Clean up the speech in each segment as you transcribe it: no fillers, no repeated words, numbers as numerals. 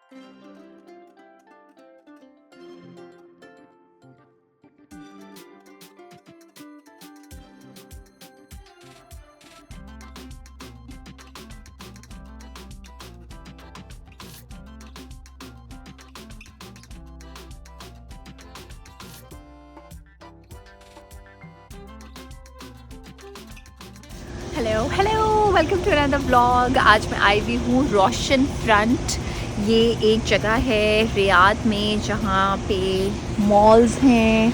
Hello hello, welcome to another vlog. आज मैं आई हुई हूँ रोशन फ्रंट। ये एक जगह है रियाद में जहाँ पे मॉल्स हैं,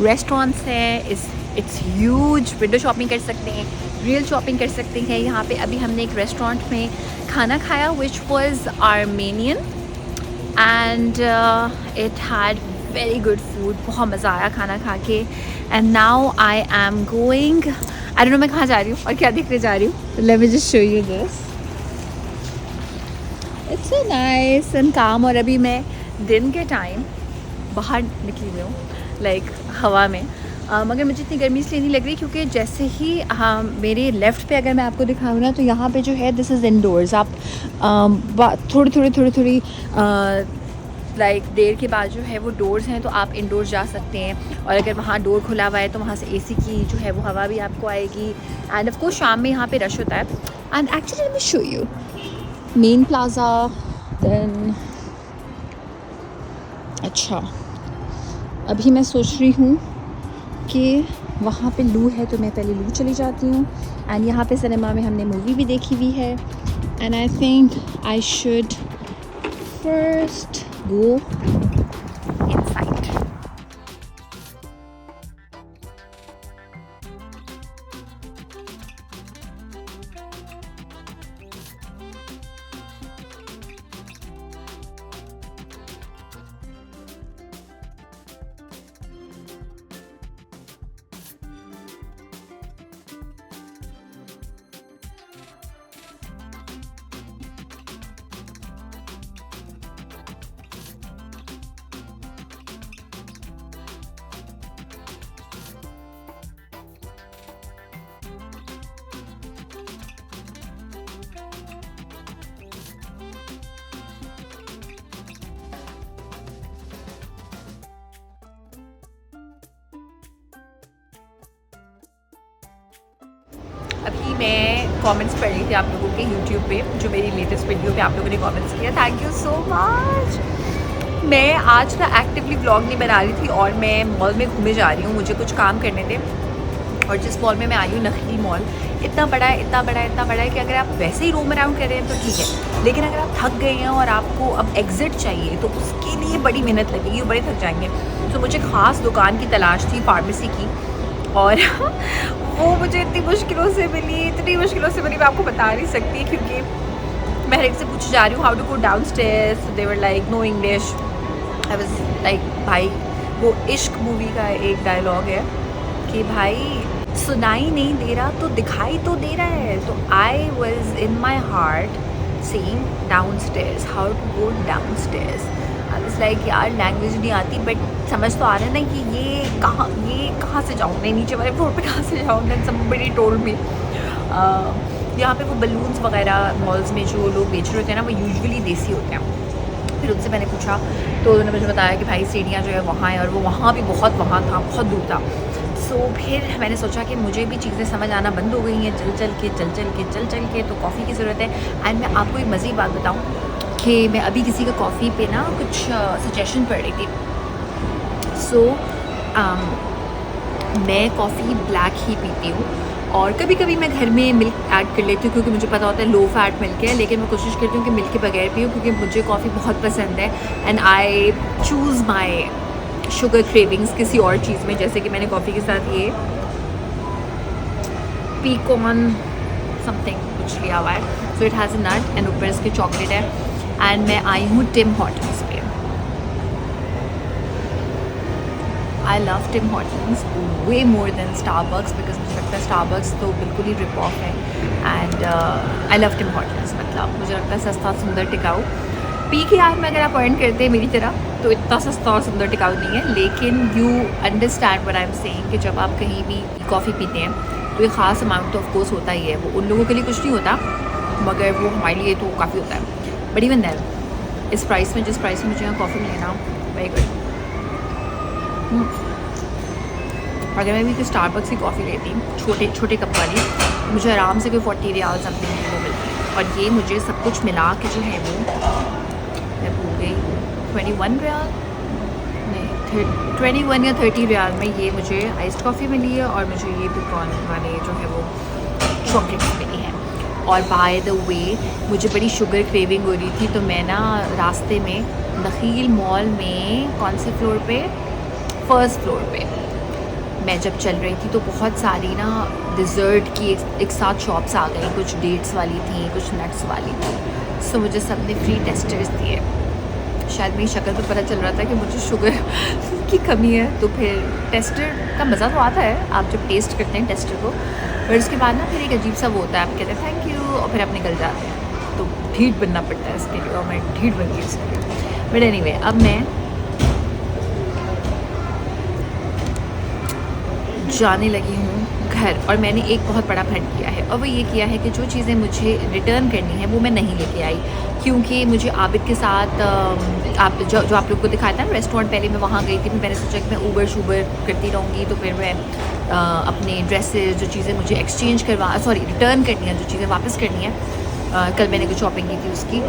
रेस्टोरेंट्स हैं। It's huge. विंडो शॉपिंग कर सकते हैं, रियल शॉपिंग कर सकते हैं। यहाँ पे अभी हमने एक रेस्टोरेंट में खाना खाया which was Armenian and it had very good food. बहुत मज़ा आया खाना खा के। And now I am going, I don't know मैं कहाँ जा रही हूँ और क्या देखने जा रही हूँ। Let me just show you this. It's so nice and काम। और अभी मैं दिन के टाइम बाहर निकली हुई हूँ, लाइक हवा में। मगर मुझे इतनी गर्मी इसलिए नहीं लग रही क्योंकि जैसे ही मेरे लेफ़्ट पे अगर मैं आपको दिखाऊँ ना, तो यहाँ पे जो है दिस इज़ इंडोर्स। आप थोड़ी लाइक देर के बाद जो है वो डोर्स हैं, तो आप इंडोर जा सकते हैं। और अगर वहाँ डोर खुला हुआ है तो वहाँ से एसी की जो है वो हवा भी आपको आएगी। एंड ऑफ कोर्स शाम में यहाँ पे रश होता है। And actually let me show you main plaza. Then अच्छा, अभी मैं सोच रही हूँ कि वहाँ पे लू है तो मैं पहले लू चली जाती हूँ। एंड यहाँ पे सिनेमा में हमने मूवी भी देखी हुई है। And I think I should first go inside. अभी मैं कमेंट्स पढ़ रही थी आप लोगों के यूट्यूब पे, जो मेरी लेटेस्ट वीडियो पे आप लोगों ने कमेंट्स किया। Thank you so much. मैं आज ना एक्टिवली व्लॉग नहीं बना रही थी और मैं मॉल में घूमे जा रही हूँ, मुझे कुछ काम करने थे। और जिस मॉल में मैं आई हूँ, नखली मॉल, इतना बड़ा है कि अगर आप वैसे ही रोम अराउंड कर रहे हैं तो ठीक है, लेकिन अगर आप थक गए हैं और आपको अब एग्ज़िट चाहिए तो उसके लिए बड़ी मेहनत लगेगी, बड़े थक जाएंगे। तो मुझे ख़ास दुकान की तलाश थी फार्मेसी की, और वो मुझे इतनी मुश्किलों से मिली, मैं आपको बता नहीं सकती। क्योंकि मैं हर एक से पूछे जा रही हूँ how to go downstairs, they were like no English. I was like भाई, वो इश्क मूवी का एक डायलॉग है कि भाई सुनाई नहीं दे रहा तो दिखाई तो दे रहा है। तो I was in my heart saying downstairs, how to go downstairs. I was like यार लैंग्वेज नहीं आती, बट समझ तो आ रहा है ना कि ये कहाँ से जाऊँ मैं, नीचे वाले फ्लोर पे कहाँ से जाऊँ। दैन समबडी टोल्ड मी यहाँ पे वो बलून्स वगैरह मॉल्स में जो लोग बेच रहे होते हैं ना, वो यूजुअली देसी होते हैं। फिर उनसे मैंने पूछा तो उन्होंने मुझे बताया कि भाई सीढ़ियाँ जो है वहाँ है, और वो वहाँ भी बहुत दूर था। सो फिर मैंने सोचा कि मुझे भी चीज़ें समझ आना बंद हो गई हैं चल चल के, तो कॉफ़ी की ज़रूरत है। एंड मैं आपको एक मज़ीद बात बताऊँ कि मैं अभी किसी का कॉफ़ी पे ना कुछ सजेशन पढ़ रही थी। सो मैं कॉफ़ी ब्लैक ही पीती हूँ, और कभी कभी मैं घर में मिल्क ऐड कर लेती हूँ क्योंकि मुझे पता होता है लो फैट मिल्क है। लेकिन मैं कोशिश करती हूँ कि मिल्क के बगैर पीऊँ क्योंकि मुझे कॉफ़ी बहुत पसंद है। And I choose my sugar cravings किसी और चीज़ में, जैसे कि मैंने कॉफ़ी के साथ ये पीकॉन समथिंग कुछ लिया हुआ है। So it has a nut and ऊपर इसके चॉकलेट है। एंड मैं आई हूँ टिम हॉर्टन्स पे। I love Tim Hortons way more than Starbucks, because मुझे लगता है स्टारबक्स तो बिल्कुल ही रिप ऑफ है। And I love Tim Hortons, मतलब मुझे लगता है सस्ता सुंदर टिकाऊ। पी के आर में अगर आप अर्न करते हैं मेरी तरह तो इतना सस्ता और सुंदर टिकाऊ नहीं है, लेकिन you understand what I am saying कि जब आप कहीं भी कॉफ़ी पीते हैं तो एक ख़ास अमाउंट तो ऑफकोर्स होता ही है। वो उन लोगों के लिए कुछ नहीं होता मगर वो हमारे लिए तो काफ़ी होता है। बट इवन दैन इस प्राइस में, जिस प्राइस में मुझे यहाँ कॉफ़ी मिले ना, वेरी गुड। अगर मैं भी कोई स्टारबक्स की कॉफ़ी लेती छोटे छोटे कप वाली, मुझे आराम से कोई 40 रियाल समथिंग की वो मिलती। और ये मुझे सब कुछ मिला के जो है वो, मैं भूल गई, 21 रियाल नहीं, 21 या 30 रियाल में ये मुझे आइस्ड कॉफ़ी मिली है और मुझे ये दुकान वाले जो है वो चॉकलेट्स मिली हैं। और बाय द वे मुझे बड़ी शुगर क्रेविंग हो रही थी, तो मैं ना रास्ते में नखील मॉल में कौन से फ्लोर पे, फर्स्ट फ्लोर पे मैं जब चल रही थी तो बहुत सारी ना डिज़र्ट की एक साथ शॉप्स आ गई, कुछ डेट्स वाली थी, कुछ नट्स वाली थी। सो मुझे सब ने फ्री टेस्टर्स दिए। शायद मेरी शक्ल पे पता चल रहा था कि मुझे शुगर की कमी है, तो फिर टेस्टर का मज़ा तो आता है आप जब टेस्ट करते हैं टेस्टर को, फिर उसके बाद ना फिर एक अजीब सा वो होता है, आप कहते हैं थैंक यू और फिर आप निकल जाते हैं। तो ढीठ बनना पड़ता है इसके लिए, और मैं ढीठ बन गई इसके लिए। बट एनीवे अब मैं जाने लगी हूँ घर, और मैंने एक बहुत बड़ा फंड किया है, और वो ये किया है कि जो चीज़ें मुझे रिटर्न करनी है वो मैं नहीं लेके आई, क्योंकि मुझे आबिद के साथ आप जो आप लोग को दिखाया था ना रेस्टोरेंट, पहले मैं वहाँ गई थी, फिर मैंने सोचा कि मैं ऊबर शूबर करती रहूँगी, तो फिर मैं अपने ड्रेसेस जो चीज़ें मुझे एक्सचेंज रिटर्न करनी है, जो चीज़ें वापस करनी है, कल मैंने कुछ शॉपिंग की थी उसकी,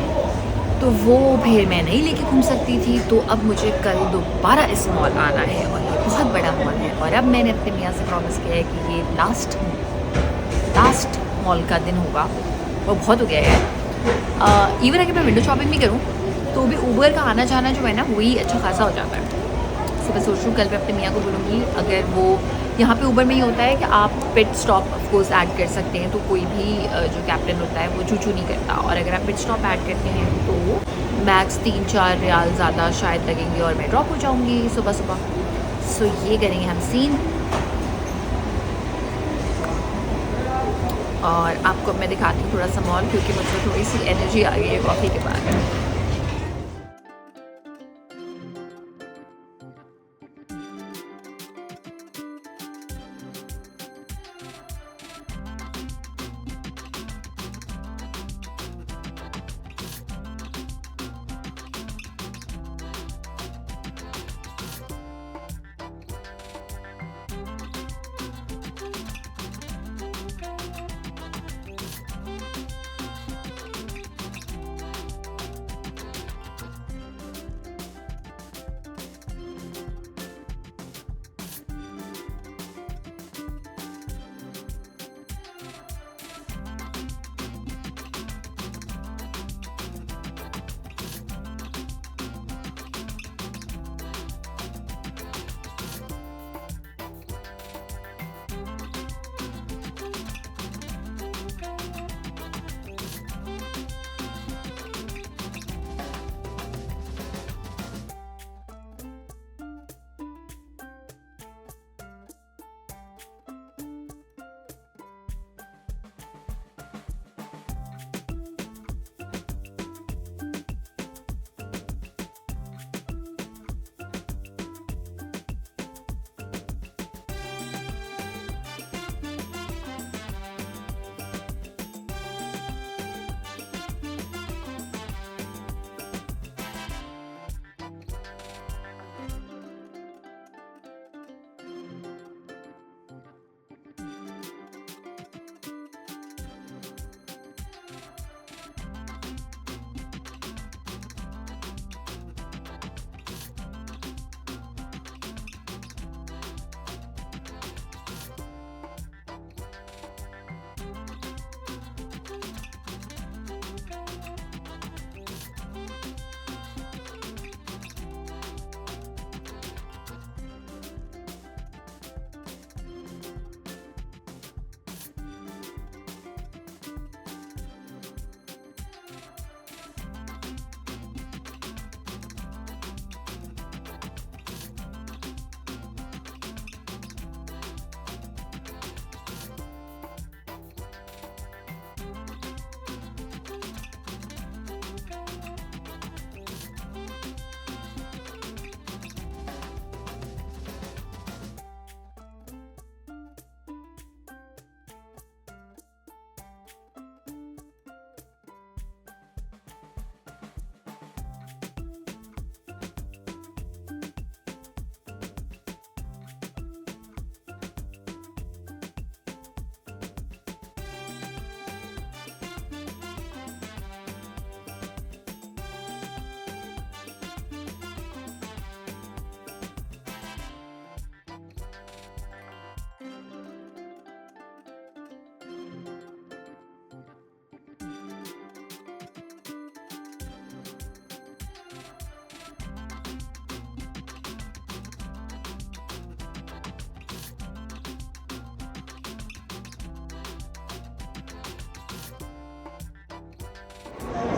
तो वो फिर मैं नहीं लेके घूम सकती थी। तो अब मुझे कल दोबारा इस मॉल आना है, और ये बहुत बड़ा मॉल है, और अब मैंने अपने मियाँ से प्रॉमिस किया है कि ये लास्ट मॉल का दिन होगा, वो बहुत हो गया है। इवन अगर मैं विंडो शॉपिंग भी करूँ तो भी ऊबर का आना जाना जो है ना वही अच्छा खासा हो जाता है। तो मैं सोच रही हूँ कल मैं अपने मियाँ को बोलूँगी, अगर वो यहाँ पे ऊबर में ही होता है कि आप पिट स्टॉप ऑफकोर्स ऐड कर सकते हैं, तो कोई भी जो कैप्टन होता है वो चूचू नहीं करता, और अगर आप पिट स्टॉप ऐड करते हैं तो मैक्स 3-4 रियाल ज़्यादा शायद लगेंगे और मैं ड्रॉप हो जाऊँगी सुबह सुबह। सो ये करेंगे हम सीन, और आपको मैं दिखाती हूँ थोड़ा सा मॉल, क्योंकि मुझे थोड़ी सी एनर्जी आ गई है कॉफ़ी के बाद।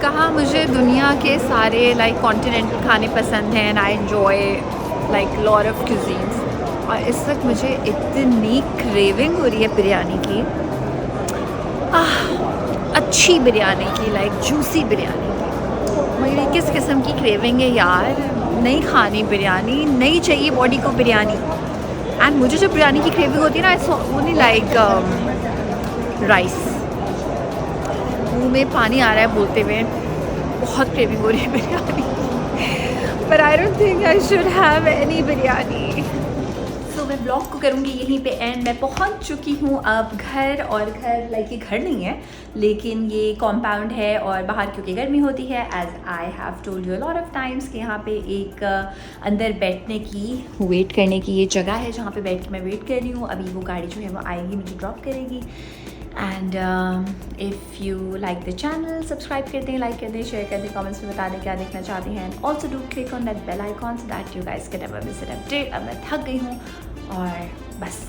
कहा मुझे दुनिया के सारे लाइक कॉन्टिनेंटल खाने पसंद हैं and I enjoy like lot of cuisines, और इस वक्त मुझे इतनी क्रेविंग हो रही है बिरयानी की, अच्छी बिरयानी की, लाइक जूसी बिरयानी की। मेरी किस किस्म की क्रेविंग है यार, नहीं खानी बिरयानी, नहीं चाहिए बॉडी को बिरयानी। एंड मुझे जो बिरयानी की क्रेविंग होती है ना, ओनली लाइक राइस। मुँह में पानी आ रहा है बोलते हुए, बहुत क्रेविंग हो रही है बिरयानी, पर I don't think I should have any biryani. So मैं ब्लॉग को करूँगी यहीं पे एंड। मैं पहुँच चुकी हूँ अब घर, और घर लाइक ये घर नहीं है लेकिन ये कॉम्पाउंड है, और बाहर क्योंकि गर्मी होती है, as I have told you a lot of times कि यहाँ पे एक अंदर बैठने की, वेट करने की ये जगह है जहाँ पे बैठ के मैं वेट कर रही हूँ। अभी वो गाड़ी जो है वो आएगी, मुझे ड्रॉप करेगी। And if you like the channel, subscribe कर दें, लाइक कर दें, शेयर कर दें, कमेंट्स में बता दें क्या देखना चाहते हैं। And also do click on that bell icon so that you guys can never miss an update. अब मैं थक गई हूँ और बस